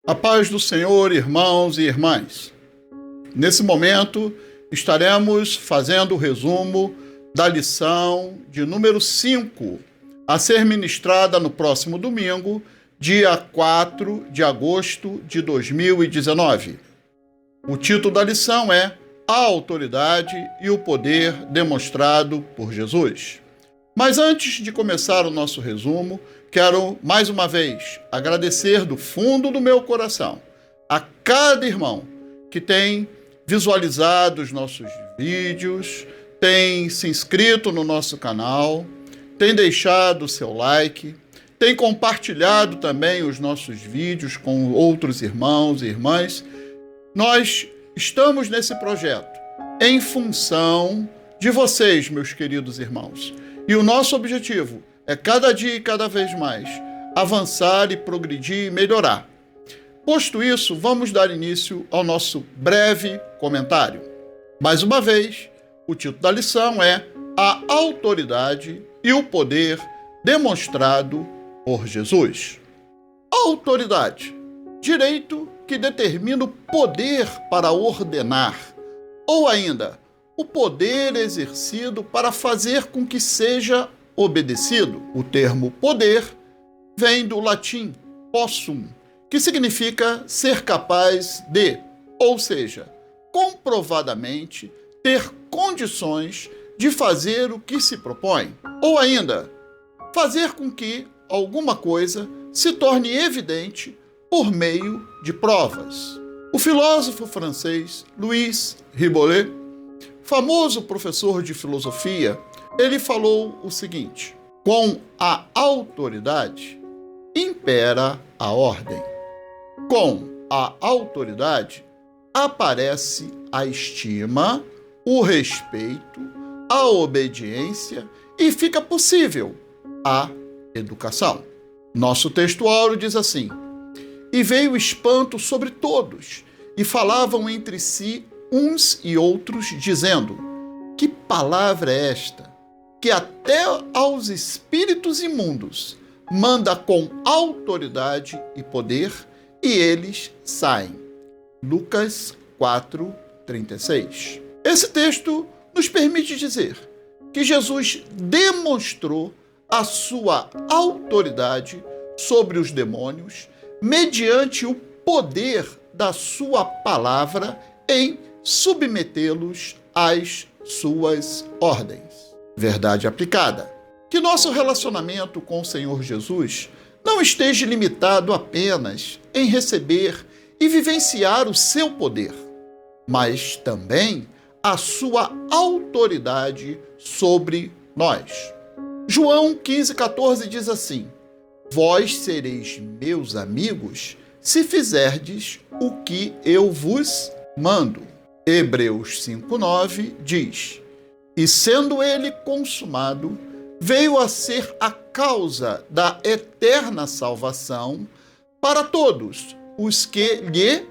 A paz do Senhor, irmãos e irmãs. Nesse momento, estaremos fazendo o resumo da lição de número 5, a ser ministrada no próximo domingo, dia 4 de agosto de 2019. O título da lição é A Autoridade e o Poder Demonstrado por Jesus. Mas antes de começar o nosso resumo, quero mais uma vez agradecer do fundo do meu coração a cada irmão que tem visualizado os nossos vídeos, tem se inscrito no nosso canal, tem deixado o seu like, tem compartilhado também os nossos vídeos com outros irmãos e irmãs. Nós estamos nesse projeto em função de vocês, meus queridos irmãos. E o nosso objetivo é cada dia e cada vez mais avançar e progredir e melhorar. Posto isso, vamos dar início ao nosso breve comentário. Mais uma vez, o título da lição é A Autoridade e o Poder Demonstrado por Jesus. Autoridade, direito que determina o poder para ordenar, ou ainda, o poder exercido para fazer com que seja obedecido. O termo poder vem do latim possum, que significa ser capaz de, ou seja, comprovadamente ter condições de fazer o que se propõe, ou ainda, fazer com que alguma coisa se torne evidente por meio de provas. O filósofo francês Louis Riboulet, famoso professor de filosofia, ele falou o seguinte: com a autoridade impera a ordem. Com a autoridade aparece a estima, o respeito, a obediência e fica possível a educação. Nosso texto áureo diz assim: e veio espanto sobre todos, e falavam entre si uns e outros, dizendo: que palavra é esta, que até aos espíritos imundos manda com autoridade e poder, e eles saem. Lucas 4:36. Esse texto nos permite dizer que Jesus demonstrou a sua autoridade sobre os demônios mediante o poder da sua palavra em submetê-los às suas ordens. Verdade aplicada. Que nosso relacionamento com o Senhor Jesus não esteja limitado apenas em receber e vivenciar o seu poder, mas também a sua autoridade sobre nós. João 15,14 diz assim: vós sereis meus amigos se fizerdes o que eu vos mando. Hebreus 5,9 diz: e sendo ele consumado, veio a ser a causa da eterna salvação para todos os que lhe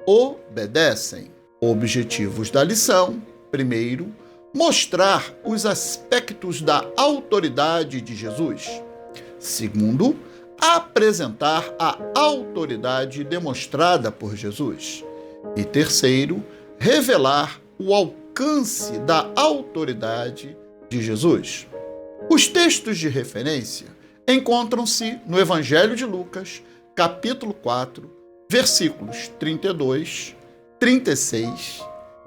obedecem. Objetivos da lição: primeiro, mostrar os aspectos da autoridade de Jesus. Segundo, apresentar a autoridade demonstrada por Jesus. E terceiro, revelar o alcance da autoridade de Jesus. Os textos de referência encontram-se no Evangelho de Lucas, capítulo 4, versículos 32, 36,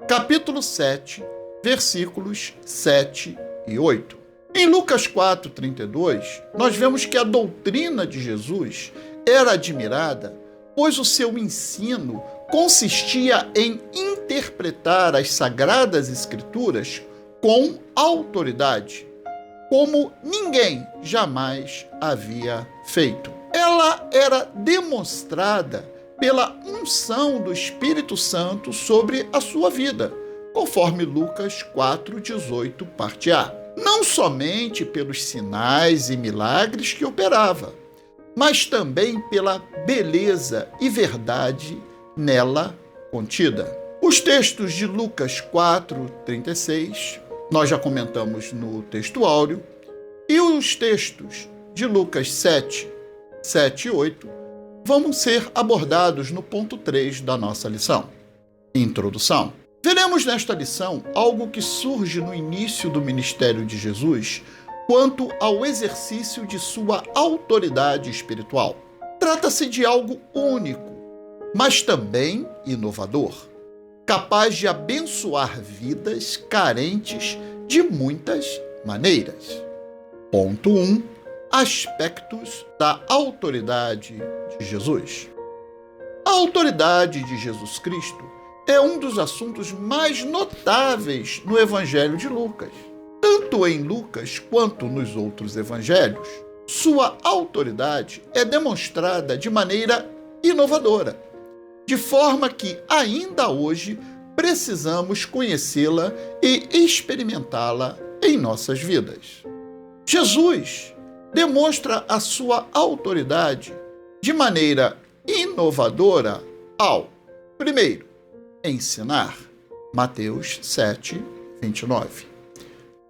capítulo 7, versículos 7 e 8. Em Lucas 4:32, nós vemos que a doutrina de Jesus era admirada, pois o seu ensino consistia em interpretar as Sagradas Escrituras com autoridade, como ninguém jamais havia feito. Ela era demonstrada pela unção do Espírito Santo sobre a sua vida, conforme Lucas 4:18, parte A. Não somente pelos sinais e milagres que operava, mas também pela beleza e verdade nela contida. Os textos de Lucas 4:36, nós já comentamos no texto áureo, e os textos de Lucas 7, 7 e 8 vão ser abordados no ponto 3 da nossa lição. Introdução. Veremos nesta lição algo que surge no início do ministério de Jesus quanto ao exercício de sua autoridade espiritual. Trata-se de algo único, mas também inovador, capaz de abençoar vidas carentes de muitas maneiras. Ponto 1. Aspectos da autoridade de Jesus. A autoridade de Jesus Cristo é um dos assuntos mais notáveis no Evangelho de Lucas. Tanto em Lucas quanto nos outros evangelhos, sua autoridade é demonstrada de maneira inovadora, de forma que ainda hoje precisamos conhecê-la e experimentá-la em nossas vidas. Jesus demonstra a sua autoridade de maneira inovadora ao, primeiro, ensinar, Mateus 7, 29.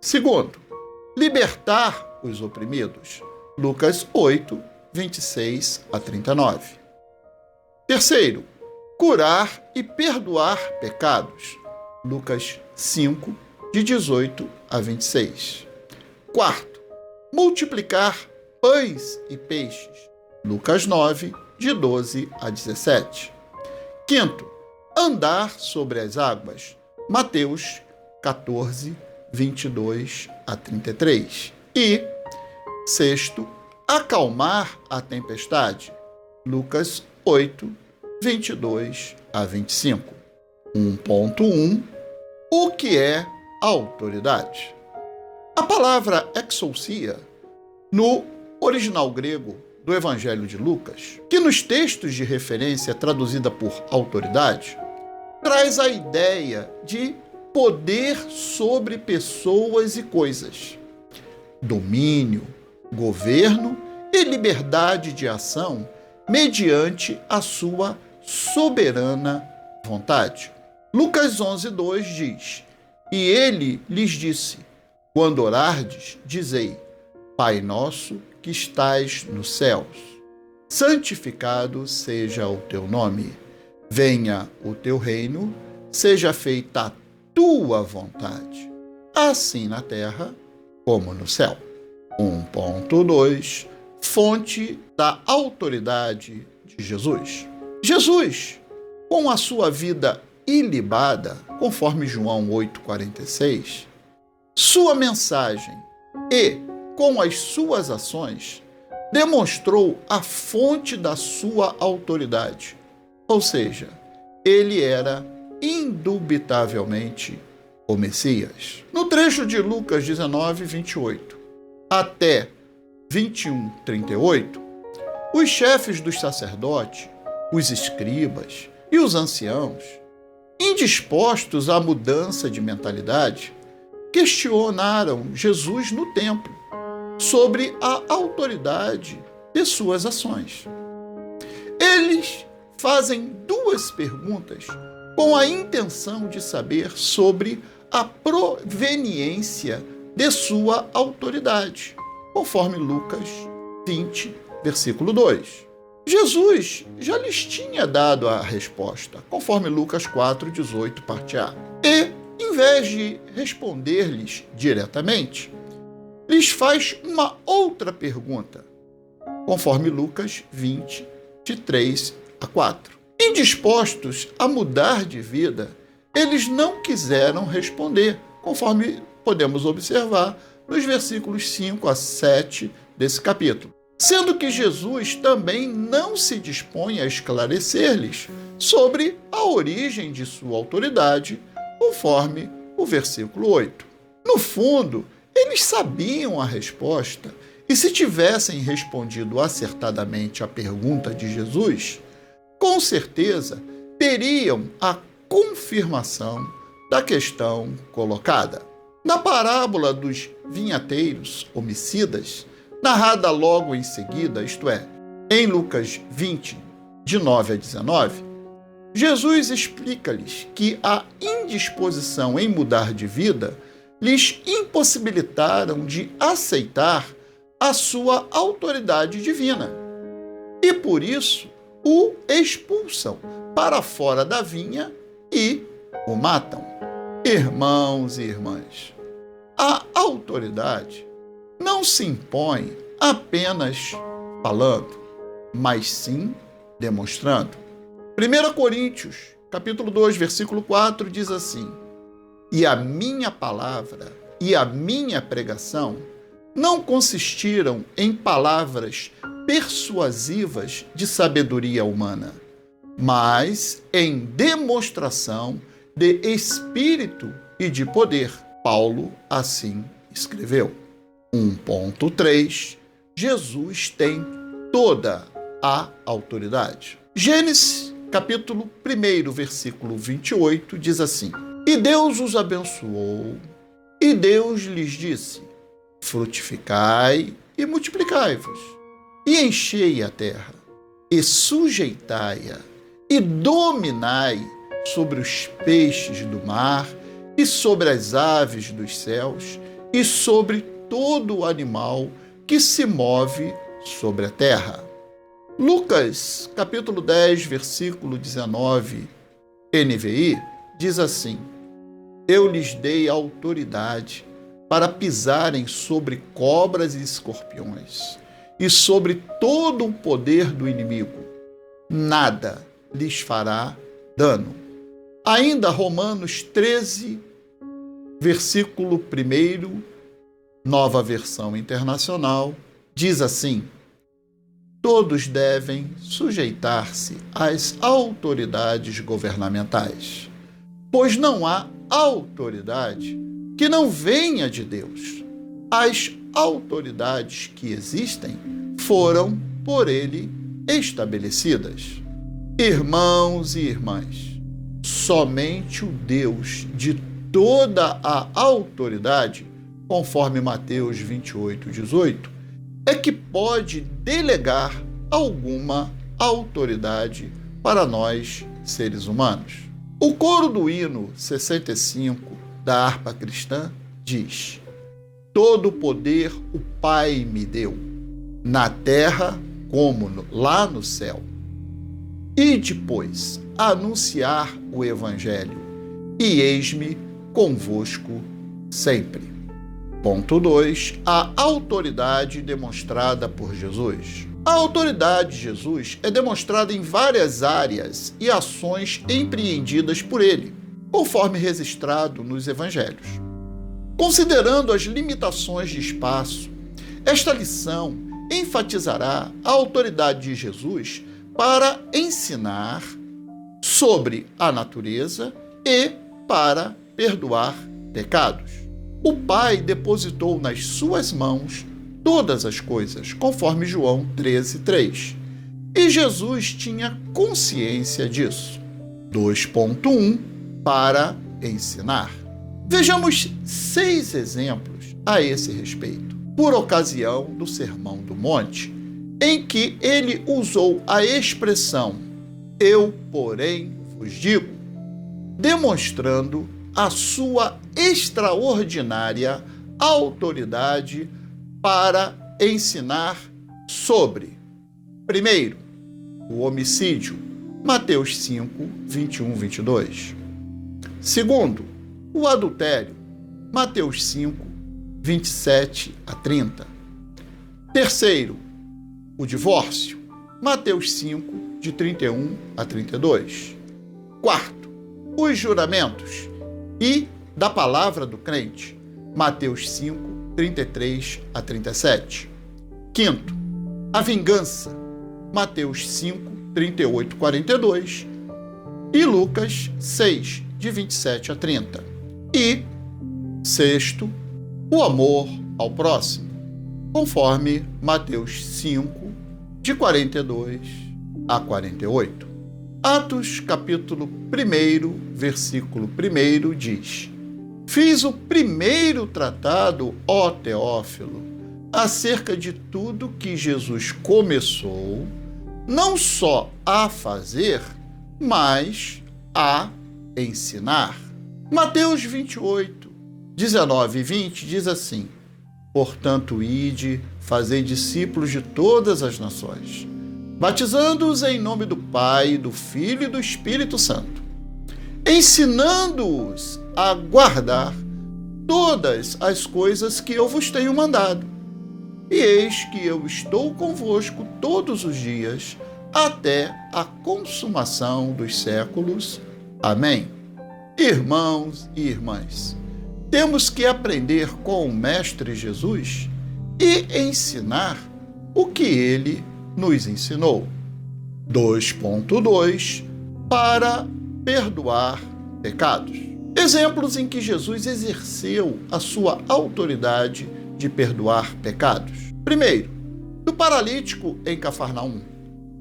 Segundo, libertar os oprimidos, Lucas 8, 26 a 39. Terceiro, curar e perdoar pecados, Lucas 5, de 18 a 26. Quarto, multiplicar pães e peixes, Lucas 9, de 12 a 17. Quinto, andar sobre as águas, Mateus 14, 22 a 33. E, sexto, acalmar a tempestade, Lucas 8, 22 a 25. 1.1. O que é autoridade? A palavra exousia, no original grego do Evangelho de Lucas, que nos textos de referência é traduzida por autoridade, traz a ideia de poder sobre pessoas e coisas, domínio, governo e liberdade de ação mediante a sua soberana vontade. Lucas 11:2 diz: E ele lhes disse: Quando orardes, dizei: Pai nosso que estais nos céus, santificado seja o teu nome. Venha o teu reino, seja feita a tua vontade, assim na terra como no céu. 1.2. Fonte da autoridade de Jesus. Jesus, com a sua vida ilibada, conforme João 8,46, sua mensagem e com as suas ações, demonstrou a fonte da sua autoridade. Ou seja, ele era indubitavelmente o Messias. No trecho de Lucas 19, 28 até 21, 38, os chefes dos sacerdotes, os escribas e os anciãos, indispostos à mudança de mentalidade, questionaram Jesus no templo sobre a autoridade de suas ações. Eles fazem duas perguntas com a intenção de saber sobre a proveniência de sua autoridade, conforme Lucas 20, versículo 2. Jesus já lhes tinha dado a resposta, conforme Lucas 4, 18, parte A. E, em vez de responder-lhes diretamente, lhes faz uma outra pergunta, conforme Lucas 20, de 3 a 4. Indispostos a mudar de vida, eles não quiseram responder, conforme podemos observar nos versículos 5 a 7 desse capítulo. Sendo que Jesus também não se dispõe a esclarecer-lhes sobre a origem de sua autoridade, conforme o versículo 8. No fundo, eles sabiam a resposta, e se tivessem respondido acertadamente à pergunta de Jesus, com certeza teriam a confirmação da questão colocada. Na parábola dos vinhateiros homicidas, narrada logo em seguida, isto é, em Lucas 20, de 9 a 19, Jesus explica-lhes que a indisposição em mudar de vida lhes impossibilitaram de aceitar a sua autoridade divina. E por isso, o expulsam para fora da vinha e o matam. Irmãos e irmãs, a autoridade não se impõe apenas falando, mas sim demonstrando. 1 Coríntios, capítulo 2, versículo 4, diz assim: E a minha palavra e a minha pregação não consistiram em palavras persuasivas de sabedoria humana, mas em demonstração de espírito e de poder. Paulo assim escreveu. 1.3 Jesus tem toda a autoridade. Gênesis, capítulo 1, versículo 28, diz assim: E Deus os abençoou, e Deus lhes disse: Frutificai e multiplicai-vos, e enchei a terra, e sujeitai-a, e dominai sobre os peixes do mar, e sobre as aves dos céus, e sobre todo o animal que se move sobre a terra. Lucas, capítulo 10, versículo 19, NVI, diz assim: Eu lhes dei autoridade para pisarem sobre cobras e escorpiões, e sobre todo o poder do inimigo. Nada lhes fará dano. Ainda Romanos 13, versículo 1, Nova Versão Internacional, diz assim: Todos devem sujeitar-se às autoridades governamentais, pois não há autoridade que não venha de Deus. As autoridades que existem foram por ele estabelecidas. Irmãos e irmãs, somente o Deus de toda a autoridade, conforme Mateus 28, 18, é que pode delegar alguma autoridade para nós, seres humanos. O coro do hino 65 da harpa cristã diz: Todo o poder o Pai me deu, na terra como lá no céu. E depois anunciar o Evangelho, e eis-me convosco sempre. Ponto 2. A autoridade demonstrada por Jesus. A autoridade de Jesus é demonstrada em várias áreas e ações empreendidas por ele, conforme registrado nos Evangelhos. Considerando as limitações de espaço, esta lição enfatizará a autoridade de Jesus para ensinar sobre a natureza e para perdoar pecados. O Pai depositou nas suas mãos todas as coisas, conforme João 13:3. E Jesus tinha consciência disso. 2.1 Para ensinar. Vejamos 6 exemplos a esse respeito, por ocasião do Sermão do Monte, em que ele usou a expressão "eu, porém, vos digo", demonstrando a sua extraordinária autoridade para ensinar sobre, primeiro, o homicídio, Mateus 5, 21, 22. Segundo, o adultério, Mateus 5, 27 a 30. Terceiro, o divórcio, Mateus 5, de 31 a 32. Quarto, os juramentos e da palavra do crente, Mateus 5, 33 a 37. Quinto, a vingança, Mateus 5, 38 a 42. E Lucas 6, de 27 a 30. E, sexto, o amor ao próximo, conforme Mateus 5, de 42 a 48. Atos, capítulo 1, versículo 1, diz: Fiz o primeiro tratado, ó Teófilo, acerca de tudo que Jesus começou, não só a fazer, mas a ensinar. Mateus 28, 19 e 20 diz assim: Portanto, ide, fazei discípulos de todas as nações, batizando-os em nome do Pai, do Filho e do Espírito Santo, ensinando-os a guardar todas as coisas que eu vos tenho mandado. E eis que eu estou convosco todos os dias, até a consumação dos séculos. Amém. Irmãos e irmãs, temos que aprender com o Mestre Jesus e ensinar o que ele nos ensinou. 2.2 Para perdoar pecados. Exemplos em que Jesus exerceu a sua autoridade de perdoar pecados. Primeiro, do paralítico em Cafarnaum,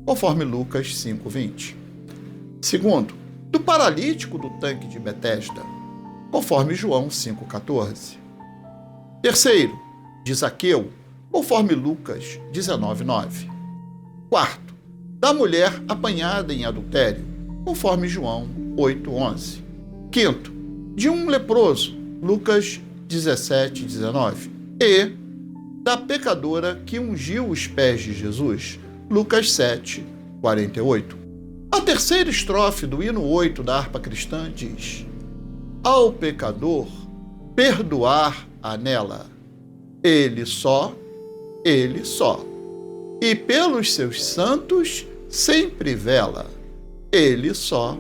conforme Lucas 5:20. Segundo, do paralítico do tanque de Betesda, conforme João 5:14. Terceiro, de Zaqueu, conforme Lucas 19:9. Quarto, da mulher apanhada em adultério, conforme João 8:11. Quinto, de um leproso, Lucas 17:19. E da pecadora que ungiu os pés de Jesus, Lucas 7:48. A terceira estrofe do hino 8 da harpa cristã diz: ao pecador perdoar anela, ele só, e pelos seus santos sempre vela, ele só.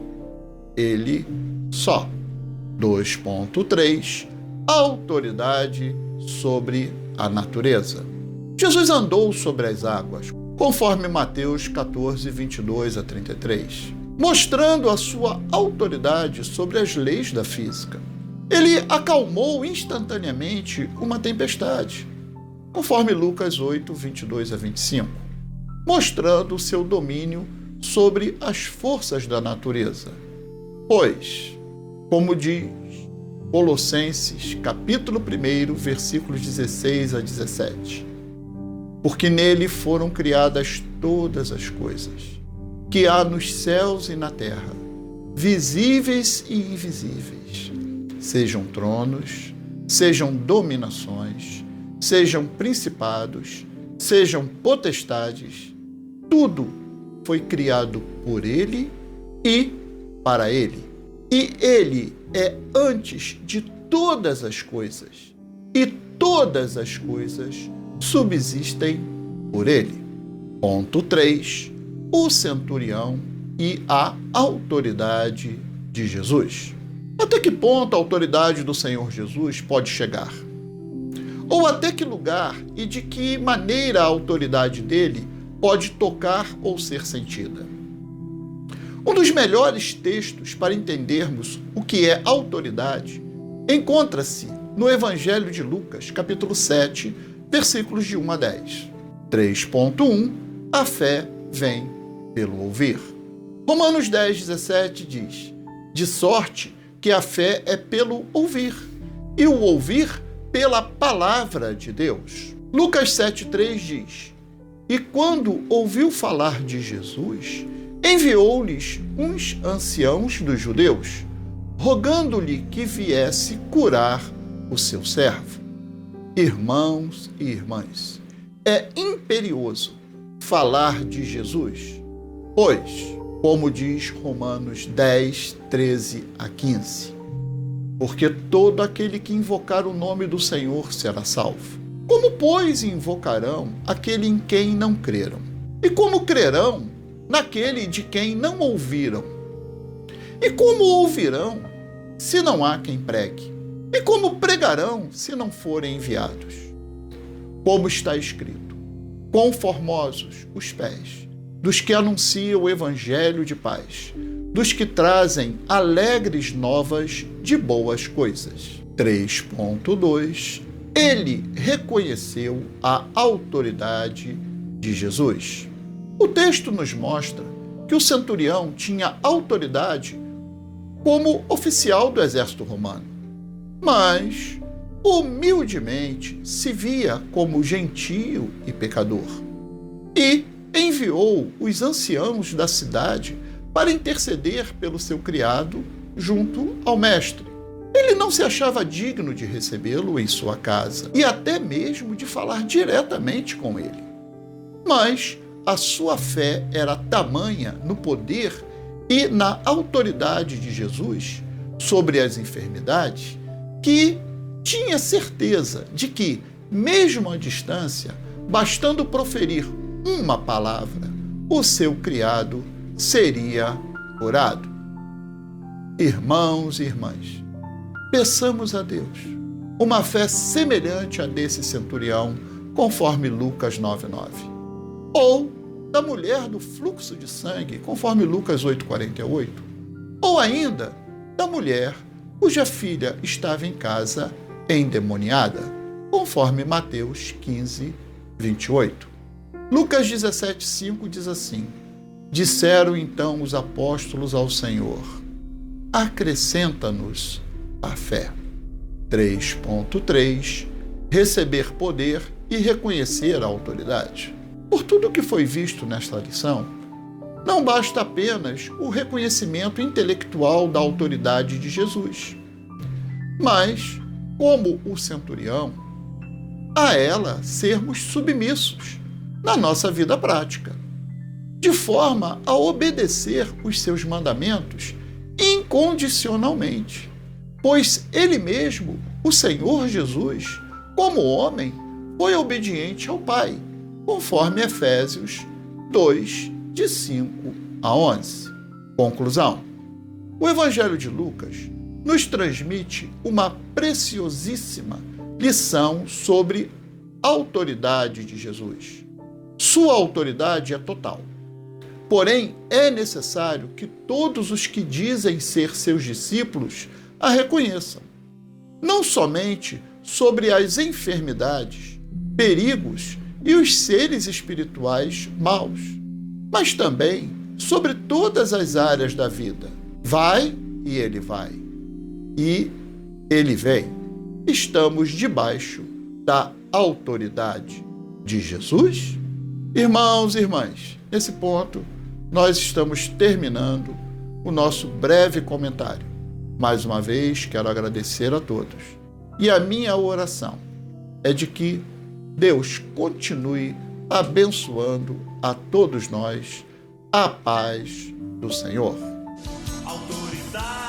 2.3 Autoridade sobre a natureza. Jesus andou sobre as águas, conforme Mateus 14:22-33, mostrando a sua autoridade sobre as leis da física. Ele acalmou instantaneamente uma tempestade, conforme Lucas 8:22-25, mostrando o seu domínio sobre as forças da natureza. Pois, como diz Colossenses, capítulo 1, versículos 16-17, porque nele foram criadas todas as coisas, que há nos céus e na terra, visíveis e invisíveis, sejam tronos, sejam dominações, sejam principados, sejam potestades, tudo foi criado por ele e para ele. E ele é antes de todas as coisas, e todas as coisas subsistem por ele. Ponto 3. O centurião e a autoridade de Jesus. Até que ponto a autoridade do Senhor Jesus pode chegar? Ou até que lugar e de que maneira a autoridade dele pode tocar ou ser sentida? Um dos melhores textos para entendermos o que é autoridade encontra-se no Evangelho de Lucas, capítulo 7, versículos de 1-10. 3.1 A fé vem pelo ouvir. Romanos 10:17 diz: de sorte que a fé é pelo ouvir, e o ouvir pela palavra de Deus. Lucas 7:3 diz: e quando ouviu falar de Jesus, enviou-lhes uns anciãos dos judeus, rogando-lhe que viesse curar o seu servo. Irmãos e irmãs, é imperioso falar de Jesus, pois, como diz Romanos 10:13-15, porque todo aquele que invocar o nome do Senhor será salvo. Como, pois, invocarão aquele em quem não creram? E como crerão naquele de quem não ouviram? E como ouvirão, se não há quem pregue? E como pregarão, se não forem enviados? Como está escrito: quão formosos os pés dos que anunciam o evangelho de paz, dos que trazem alegres novas de boas coisas. 3.2 Ele reconheceu a autoridade de Jesus. O texto nos mostra que o centurião tinha autoridade como oficial do exército romano, mas humildemente se via como gentio e pecador, e enviou os anciãos da cidade para interceder pelo seu criado junto ao mestre. Ele não se achava digno de recebê-lo em sua casa e até mesmo de falar diretamente com ele. Mas a sua fé era tamanha no poder e na autoridade de Jesus sobre as enfermidades, que tinha certeza de que, mesmo à distância, bastando proferir uma palavra, o seu criado seria curado. Irmãos e irmãs, peçamos a Deus uma fé semelhante à desse centurião, conforme Lucas 9:9, ou da mulher do fluxo de sangue, conforme Lucas 8:48, ou ainda da mulher cuja filha estava em casa endemoniada, conforme Mateus 15:28. Lucas 17:5 diz assim: disseram então os apóstolos ao Senhor: acrescenta-nos a fé. 3.3 Receber poder e reconhecer a autoridade. Por tudo que foi visto nesta lição, não basta apenas o reconhecimento intelectual da autoridade de Jesus, mas, como o centurião, a ela sermos submissos na nossa vida prática, de forma a obedecer os seus mandamentos incondicionalmente, pois ele mesmo, o Senhor Jesus, como homem, foi obediente ao Pai, conforme Efésios 2, de 5 a 11. Conclusão: o Evangelho de Lucas nos transmite uma preciosíssima lição sobre a autoridade de Jesus. Sua autoridade é total. Porém, é necessário que todos os que dizem ser seus discípulos a reconheçam, não somente sobre as enfermidades, perigos e os seres espirituais maus, mas também sobre todas as áreas da vida. Vai e ele vai, e ele vem. Estamos debaixo da autoridade de Jesus? Irmãos e irmãs, nesse ponto, nós estamos terminando o nosso breve comentário. Mais uma vez, quero agradecer a todos. E a minha oração é de que Deus continue abençoando a todos nós a paz do Senhor. Autoridade.